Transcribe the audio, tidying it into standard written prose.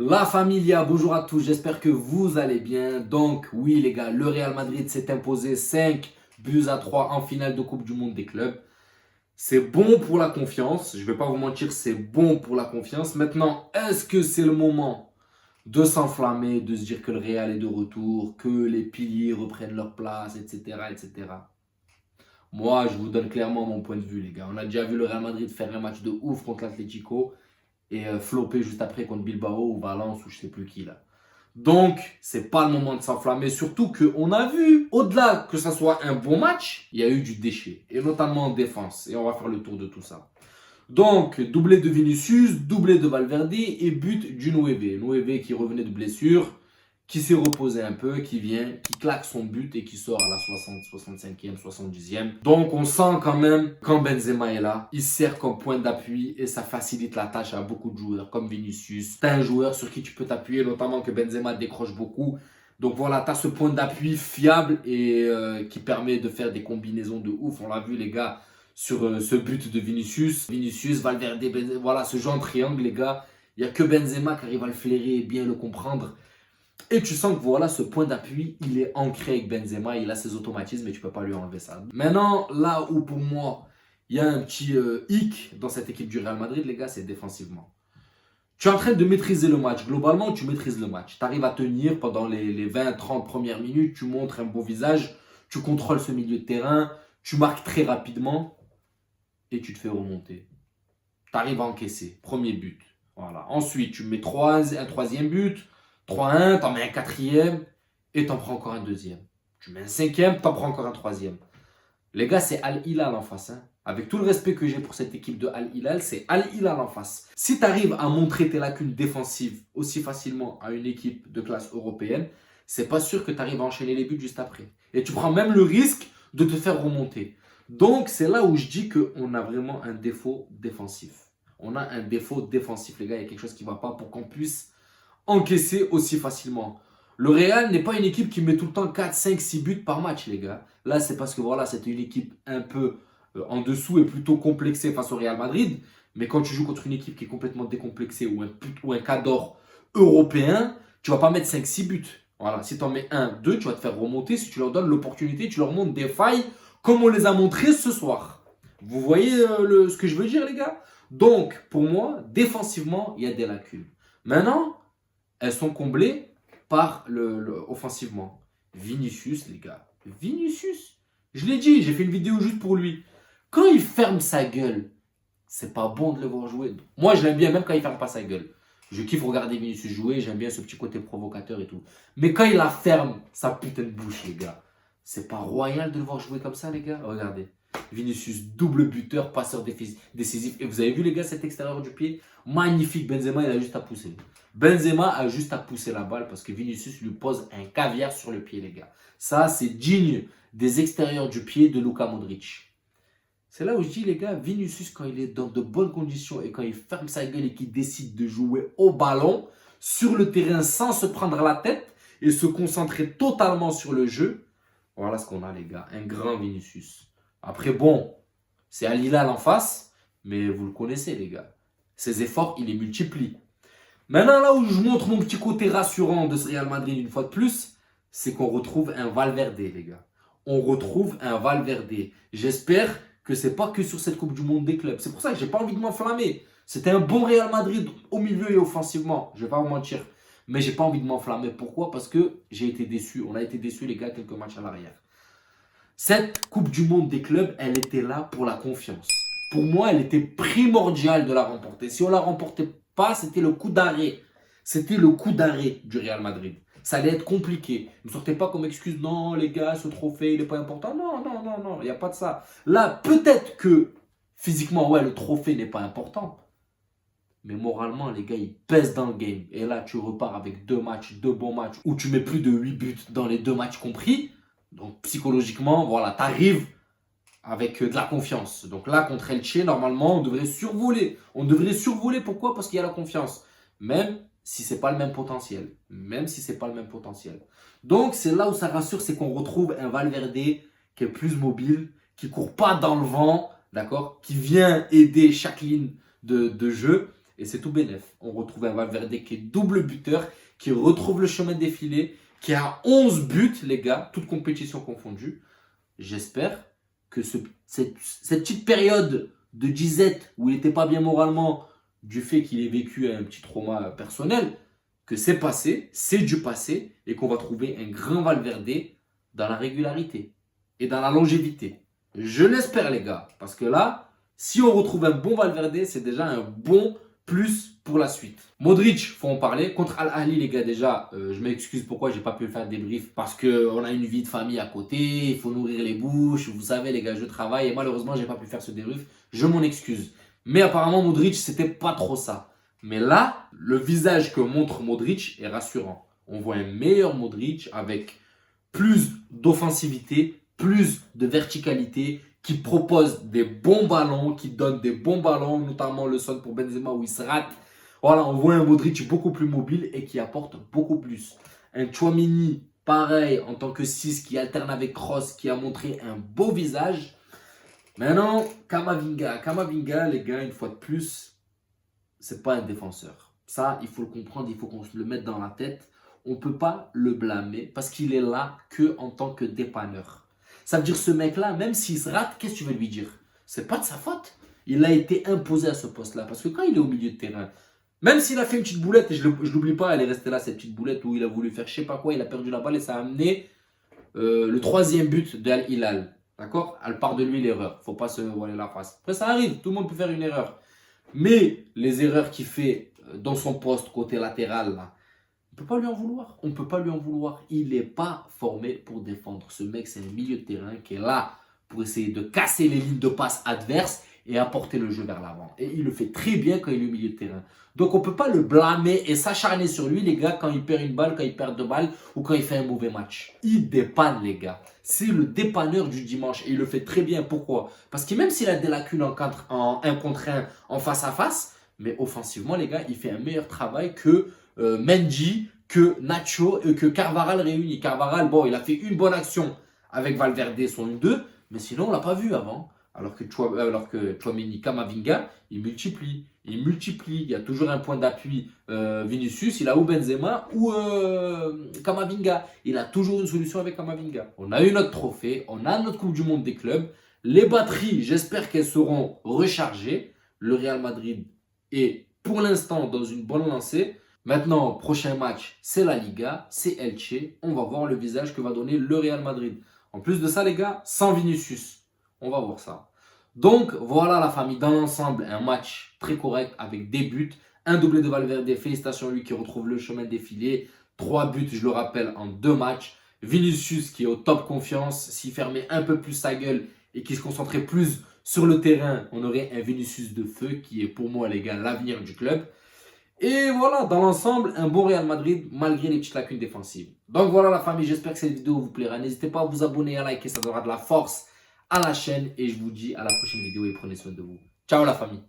La familia, bonjour à tous, j'espère que vous allez bien. Donc oui les gars, le Real Madrid s'est imposé 5-3 en finale de Coupe du Monde des clubs. C'est bon pour la confiance, je ne vais pas vous mentir, c'est bon pour la confiance. Maintenant, est-ce que c'est le moment de s'enflammer, de se dire que le Real est de retour, que les piliers reprennent leur place, etc., etc. Moi, je vous donne clairement mon point de vue les gars. On a déjà vu le Real Madrid faire un match de ouf contre l'Atlético et flopper juste après contre Bilbao ou Valence ou je sais plus qui là. Donc, c'est pas le moment de s'enflammer, surtout qu'on a vu, au-delà que ça soit un bon match, il y a eu du déchet, et notamment en défense, et on va faire le tour de tout ça. Donc, doublé de Vinicius, doublé de Valverde et but du 9. 9 qui revenait de blessure, qui s'est reposé un peu, qui vient, qui claque son but et qui sort à la 60, 65e, 70e. Donc on sent quand même, quand Benzema est là, il sert comme point d'appui et ça facilite la tâche à beaucoup de joueurs comme Vinicius. Tu as un joueur sur qui tu peux t'appuyer, notamment que Benzema décroche beaucoup. Donc voilà, tu as ce point d'appui fiable et qui permet de faire des combinaisons de ouf. On l'a vu les gars sur ce but de Vinicius. Vinicius, Valverde, Benzema, voilà ce genre de triangle les gars. Il n'y a que Benzema qui arrive à le flairer et bien le comprendre. Et tu sens que voilà, ce point d'appui, il est ancré avec Benzema, il a ses automatismes et tu ne peux pas lui enlever ça. Maintenant, là où pour moi, il y a un petit hic dans cette équipe du Real Madrid, les gars, c'est défensivement. Tu es en train de maîtriser le match. Globalement, tu maîtrises le match. Tu arrives à tenir pendant les 20-30 premières minutes, tu montres un beau visage, tu contrôles ce milieu de terrain, tu marques très rapidement et tu te fais remonter. Tu arrives à encaisser. Premier but. Voilà. Ensuite, tu mets un troisième but. 3-1, t'en mets un quatrième et t'en prends encore un deuxième. Tu mets un cinquième, t'en prends encore un troisième. Les gars, c'est Al Hilal en face. Hein. Avec tout le respect que j'ai pour cette équipe de Al Hilal, c'est Al Hilal en face. Si tu arrives à montrer tes lacunes défensives aussi facilement à une équipe de classe européenne, c'est pas sûr que tu arrives à enchaîner les buts juste après. Et tu prends même le risque de te faire remonter. Donc, c'est là où je dis qu'on a vraiment un défaut défensif. On a un défaut défensif, les gars. Il y a quelque chose qui ne va pas pour qu'on puisse encaisser aussi facilement. Le Real n'est pas une équipe qui met tout le temps 4, 5, 6 buts par match, les gars. Là, c'est parce que voilà, c'était une équipe un peu en dessous et plutôt complexée face au Real Madrid. Mais quand tu joues contre une équipe qui est complètement décomplexée ou un cadre européen, tu ne vas pas mettre 5, 6 buts. Voilà, si tu en mets 1, 2, tu vas te faire remonter. Si tu leur donnes l'opportunité, tu leur montres des failles comme on les a montrées ce soir. Vous voyez ce que je veux dire, les gars? Donc, pour moi, défensivement, il y a des lacunes. Maintenant, elles sont comblées par offensivement. Vinicius, les gars. Vinicius. Je l'ai dit, j'ai fait une vidéo juste pour lui. Quand il ferme sa gueule, c'est pas bon de le voir jouer. Moi, je l'aime bien, même quand il ferme pas sa gueule. Je kiffe regarder Vinicius jouer, j'aime bien ce petit côté provocateur et tout. Mais quand il la ferme, sa putain de bouche, les gars. C'est pas royal de le voir jouer comme ça, les gars. Regardez. Vinicius, double buteur, passeur décisif. Et vous avez vu, les gars, cet extérieur du pied? Magnifique. Benzema, il a juste à pousser. Benzema a juste à pousser la balle parce que Vinicius lui pose un caviar sur le pied, les gars. Ça, c'est digne des extérieurs du pied de Luka Modric. C'est là où je dis, les gars, Vinicius, quand il est dans de bonnes conditions et quand il ferme sa gueule et qu'il décide de jouer au ballon, sur le terrain sans se prendre la tête et se concentrer totalement sur le jeu, voilà ce qu'on a, les gars. Un grand Vinicius. Après, bon, c'est Al Hilal en face, mais vous le connaissez, les gars. Ses efforts, il les multiplie. Maintenant, là où je montre mon petit côté rassurant de ce Real Madrid une fois de plus, c'est qu'on retrouve un Valverde, les gars. On retrouve un Valverde. J'espère que ce n'est pas que sur cette Coupe du Monde des clubs. C'est pour ça que je n'ai pas envie de m'enflammer. C'était un bon Real Madrid au milieu et offensivement. Je ne vais pas vous mentir. Mais je n'ai pas envie de m'enflammer. Pourquoi? Parce que j'ai été déçu. On a été déçus, les gars, quelques matchs à l'arrière. Cette Coupe du Monde des clubs, elle était là pour la confiance. Pour moi, elle était primordiale de la remporter. Si on ne la remportait pas, c'était le coup d'arrêt. C'était le coup d'arrêt du Real Madrid. Ça allait être compliqué. Ne sortez pas comme excuse, non les gars, ce trophée, il n'est pas important. Non, non, non, non, il n'y a pas de ça. Là, peut-être que physiquement, ouais, le trophée n'est pas important. Mais moralement, les gars, ils pèsent dans le game. Et là, tu repars avec 2 matchs, 2 bons matchs, où tu mets plus de 8 buts dans les 2 matchs compris. Donc, psychologiquement, voilà, tu arrives avec de la confiance. Donc là, contre Elche, normalement, on devrait survoler. On devrait survoler, pourquoi? Parce qu'il y a la confiance. Même si ce n'est pas le même potentiel. Même si ce n'est pas le même potentiel. Donc, c'est là où ça rassure, c'est qu'on retrouve un Valverde qui est plus mobile, qui ne court pas dans le vent, d'accord? Qui vient aider chaque ligne de jeu. et c'est tout bénef. On retrouve un Valverde qui est double buteur, qui retrouve le chemin des filets, qui a 11 buts, les gars, toutes compétitions confondues. J'espère que cette petite période de disette où il n'était pas bien moralement, du fait qu'il ait vécu un petit trauma personnel, que c'est passé, c'est du passé, et qu'on va trouver un grand Valverde dans la régularité et dans la longévité. Je l'espère, les gars, parce que là, si on retrouve un bon Valverde, c'est déjà un bon plus pour la suite. Modric, faut en parler. Contre Al Ahly, les gars, déjà, je m'excuse pourquoi j'ai pas pu le faire débrief, parce qu'on a une vie de famille à côté, il faut nourrir les bouches. Vous savez, les gars, je travaille et malheureusement, j'ai pas pu faire ce débrief. Je m'en excuse. Mais apparemment, Modric, c'était pas trop ça. Mais là, le visage que montre Modric est rassurant. On voit un meilleur Modric avec plus d'offensivité, plus de verticalité, qui propose des bons ballons, qui donne des bons ballons, notamment le son pour Benzema où il se rate. Voilà, on voit un Modric beaucoup plus mobile et qui apporte beaucoup plus. Un Tchouaméni, pareil, en tant que 6, qui alterne avec Kroos, qui a montré un beau visage. Maintenant, Camavinga, les gars, une fois de plus, c'est pas un défenseur. Ça, il faut le comprendre, il faut qu'on se le mette dans la tête. On ne peut pas le blâmer parce qu'il est là que en tant que dépanneur. Ça veut dire ce mec-là, même s'il se rate, qu'est-ce que tu veux lui dire? C'est pas de sa faute. Il a été imposé à ce poste-là. Parce que quand il est au milieu de terrain, même s'il a fait une petite boulette, et je l'oublie pas, elle est restée là, cette petite boulette où il a voulu faire je sais pas quoi, il a perdu la balle et ça a amené le troisième but de Al Hilal. D'accord? Elle part de lui l'erreur. Faut pas se voiler la face. Après, ça arrive, tout le monde peut faire une erreur. Mais les erreurs qu'il fait dans son poste côté latéral, là, on peut pas lui en vouloir. On peut pas lui en vouloir. Il n'est pas formé pour défendre. Ce mec, c'est un milieu de terrain qui est là pour essayer de casser les lignes de passe adverses et apporter le jeu vers l'avant. Et il le fait très bien quand il est au milieu de terrain. Donc on ne peut pas le blâmer et s'acharner sur lui, les gars, quand il perd une balle, quand il perd deux balles ou quand il fait un mauvais match. Il dépanne, les gars. C'est le dépanneur du dimanche et il le fait très bien. Pourquoi? Parce que même s'il a des lacunes en 1 contre 1, en face à face, mais offensivement, les gars, il fait un meilleur travail que Mendy, que Nacho et que Carvajal réunis. Carvajal, bon, il a fait une bonne action avec Valverde, son 2, mais sinon, on ne l'a pas vu avant. Alors que Tchouaméni, Camavinga, il multiplie. Il y a toujours un point d'appui. Vinicius, il a ou Benzema ou Camavinga. Il a toujours une solution avec Camavinga. On a eu notre trophée, on a notre Coupe du Monde des clubs. Les batteries, j'espère qu'elles seront rechargées. Le Real Madrid est pour l'instant dans une bonne lancée. Maintenant, prochain match, c'est la Liga, c'est Elche. On va voir le visage que va donner le Real Madrid. En plus de ça, les gars, sans Vinicius. On va voir ça. Donc, voilà la famille. Dans l'ensemble, un match très correct avec des buts. Un doublé de Valverde. Félicitations à lui qui retrouve le chemin des filets. 3 buts, je le rappelle, en 2 matchs. Vinicius qui est au top confiance. S'il fermait un peu plus sa gueule et qui se concentrait plus sur le terrain, on aurait un Vinicius de feu qui est pour moi, les gars, l'avenir du club. Et voilà, dans l'ensemble, un bon Real Madrid malgré les petites lacunes défensives. Donc voilà la famille, j'espère que cette vidéo vous plaira. N'hésitez pas à vous abonner, à liker, ça donnera de la force à la chaîne. Et je vous dis à la prochaine vidéo et prenez soin de vous. Ciao la famille.